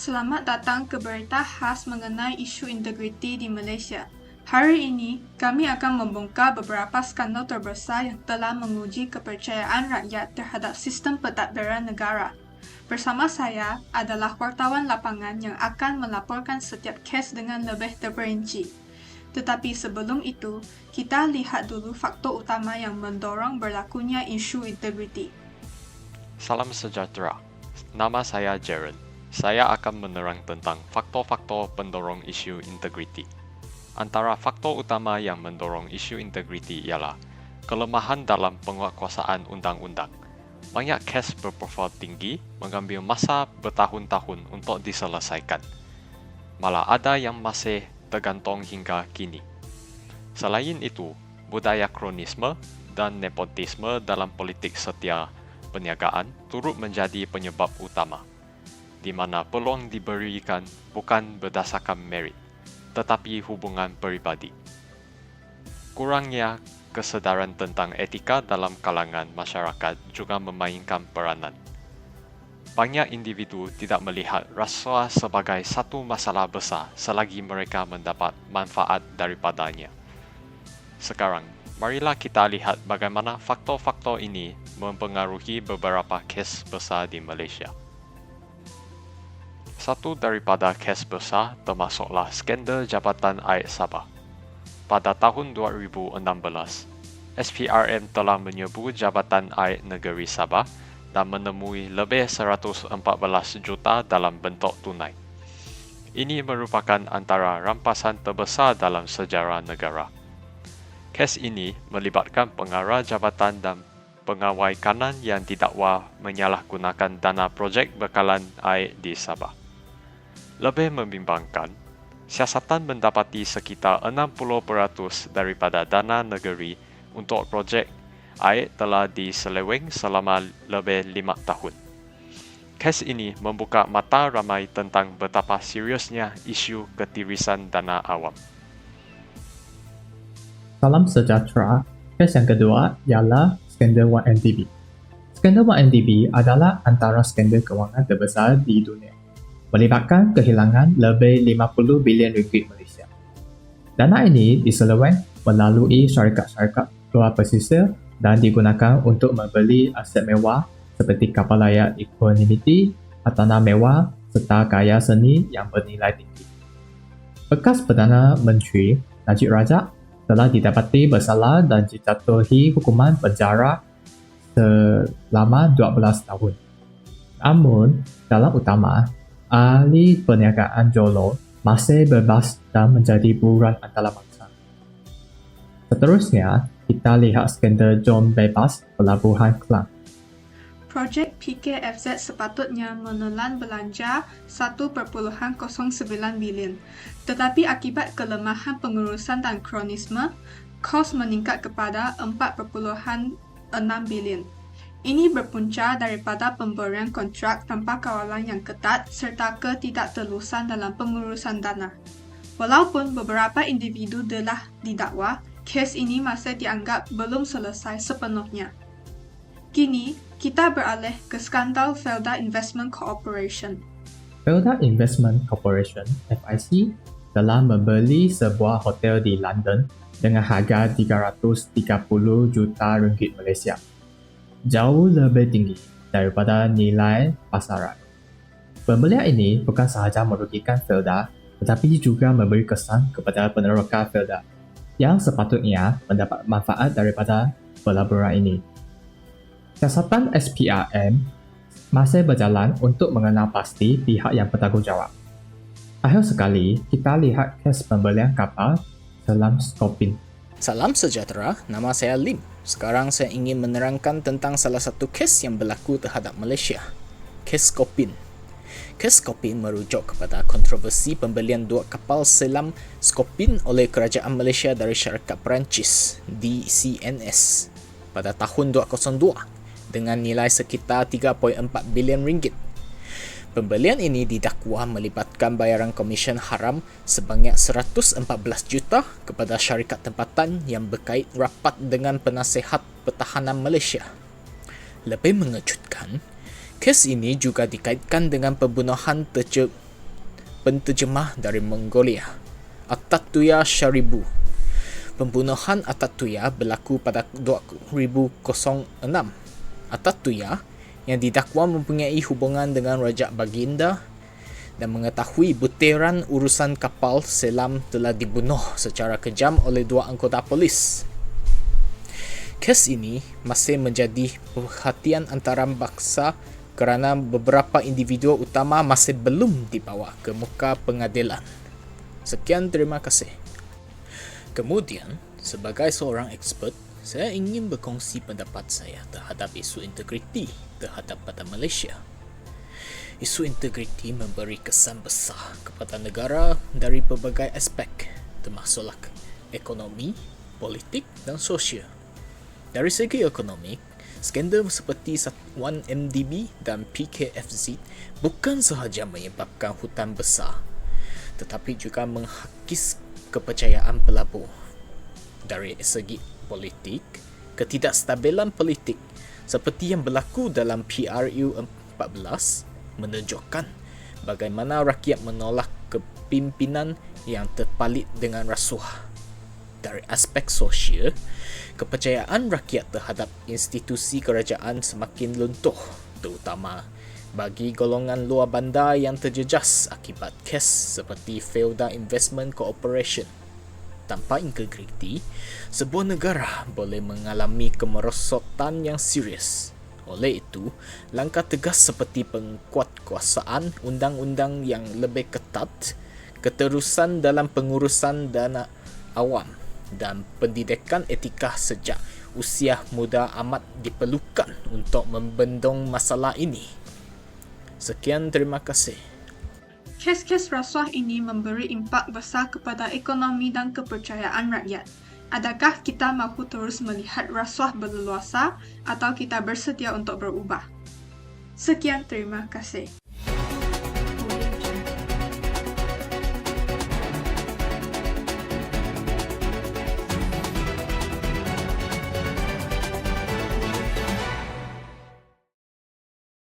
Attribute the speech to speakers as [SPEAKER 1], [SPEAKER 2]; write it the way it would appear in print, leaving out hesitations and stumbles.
[SPEAKER 1] Selamat datang ke berita khas mengenai isu integriti di Malaysia. Hari ini, kami akan membongkar beberapa skandal terbesar yang telah menguji kepercayaan rakyat terhadap sistem pentadbiran negara. Bersama saya adalah wartawan lapangan yang akan melaporkan setiap kes dengan lebih terperinci. Tetapi sebelum itu, kita lihat dulu faktor utama yang mendorong berlakunya isu integriti.
[SPEAKER 2] Salam sejahtera. Nama saya Jaren. Saya akan menerang tentang faktor-faktor pendorong isu integriti. Antara faktor utama yang mendorong isu integriti ialah kelemahan dalam penguatkuasaan undang-undang. Banyak kes berprofil tinggi mengambil masa bertahun-tahun untuk diselesaikan. Malah ada yang masih tergantung hingga kini. Selain itu, budaya kronisme dan nepotisme dalam politik setia perniagaan turut menjadi penyebab utama, di mana peluang diberikan bukan berdasarkan merit, tetapi hubungan peribadi. Kurangnya kesedaran tentang etika dalam kalangan masyarakat juga memainkan peranan. Banyak individu tidak melihat rasuah sebagai satu masalah besar selagi mereka mendapat manfaat daripadanya. Sekarang, marilah kita lihat bagaimana faktor-faktor ini mempengaruhi beberapa kes besar di Malaysia. Satu daripada kes besar termasuklah skandal Jabatan Air Sabah. Pada tahun 2016, SPRM telah menyebu Jabatan Air Negeri Sabah dan menemui lebih 114 juta dalam bentuk tunai. Ini merupakan antara rampasan terbesar dalam sejarah negara. Kes ini melibatkan pengarah jabatan dan pengawal kanan yang didakwa menyalahgunakan dana projek bekalan air di Sabah. Lebih membimbangkan, siasatan mendapati sekitar 60% daripada dana negeri untuk projek air telah diseleweng selama lebih 5 tahun. Kes ini membuka mata ramai tentang betapa seriusnya isu ketirisan dana awam.
[SPEAKER 3] Salam sejahtera. Kes yang kedua ialah skandal 1MDB. Skandal 1MDB adalah antara skandal kewangan terbesar di dunia, melibatkan kehilangan lebih 50 bilion ringgit Malaysia. Dana ini diseleweng melalui syarikat-syarikat luar pesisir dan digunakan untuk membeli aset mewah seperti kapal layar Equanimity, hartanah mewah serta karya seni yang bernilai tinggi. Bekas Perdana Menteri Najib Razak telah didapati bersalah dan dijatuhi hukuman penjara selama 12 tahun. Namun, dalam utama, ahli perniagaan Jolo masih bebas dan menjadi buruan antarabangsa. Seterusnya, kita lihat skandal John Bebas Pelabuhan Klang.
[SPEAKER 1] Projek PKFZ sepatutnya menelan belanja 1.09 bilion, tetapi akibat kelemahan pengurusan dan kronisme, kos meningkat kepada 4.6 bilion. Ini berpunca daripada pemberian kontrak tanpa kawalan yang ketat serta ketidaktelusan dalam pengurusan dana. Walaupun beberapa individu telah didakwa, kes ini masih dianggap belum selesai sepenuhnya. Kini, kita beralih ke skandal Felda Investment Corporation.
[SPEAKER 3] Felda Investment Corporation (FIC) telah membeli sebuah hotel di London dengan harga 330 juta ringgit Malaysia, jauh lebih tinggi daripada nilai pasaran. Pembelian ini bukan sahaja merugikan Felda, tetapi juga memberi kesan kepada peneroka Felda yang sepatutnya mendapat manfaat daripada pelaburan ini. Siasatan SPRM masih berjalan untuk mengenal pasti pihak yang bertanggungjawab. Akhir sekali, kita lihat kes pembelian kapal Selam Skopin.
[SPEAKER 4] Salam sejahtera, nama saya Lim. Sekarang saya ingin menerangkan tentang salah satu kes yang berlaku terhadap Malaysia. Kes Skopin. Kes Skopin merujuk kepada kontroversi pembelian 2 kapal selam Skopin oleh kerajaan Malaysia dari syarikat Perancis, DCNS, pada tahun 2002. Dengan nilai sekitar 3.4 bilion ringgit. Pembelian ini didakwa melibatkan bayaran komisen haram sebanyak 114 juta kepada syarikat tempatan yang berkait rapat dengan Penasihat Pertahanan Malaysia. Lebih mengejutkan, kes ini juga dikaitkan dengan pembunuhan penterjemah dari Mongolia, Atatürk Sharibu. Pembunuhan Atatürk berlaku pada 2006. Atatürk yang didakwa mempunyai hubungan dengan Raja Baginda dan mengetahui butiran urusan kapal selam telah dibunuh secara kejam oleh 2 anggota polis. Kes ini masih menjadi perhatian antarabangsa kerana beberapa individu utama masih belum dibawa ke muka pengadilan. Sekian, terima kasih. Kemudian, sebagai seorang ekspert, saya ingin berkongsi pendapat saya terhadap isu integriti terhadap pada Malaysia. Isu integriti memberi kesan besar kepada negara dari pelbagai aspek, termasuklah ekonomi, politik dan sosial. Dari segi ekonomi, skandal seperti 1MDB dan PKFZ bukan sahaja menyebabkan hutang besar, tetapi juga menghakis kepercayaan pelabur. Dari segi politik, ketidakstabilan politik seperti yang berlaku dalam PRU 14 menunjukkan bagaimana rakyat menolak kepimpinan yang terpalit dengan rasuah. Dari aspek sosial, kepercayaan rakyat terhadap institusi kerajaan semakin luntur, terutama bagi golongan luar bandar yang terjejas akibat kes seperti Felda Investment Corporation. Tanpa integriti, sebuah negara boleh mengalami kemerosotan yang serius. Oleh itu, langkah tegas seperti penguatkuasaan undang-undang yang lebih ketat, keterusan dalam pengurusan dana awam dan pendidikan etika sejak usia muda amat diperlukan untuk membendung masalah ini. Sekian, terima kasih.
[SPEAKER 1] Kes-kes rasuah ini memberi impak besar kepada ekonomi dan kepercayaan rakyat. Adakah kita mahu terus melihat rasuah berleluasa atau kita bersedia untuk berubah? Sekian, terima kasih.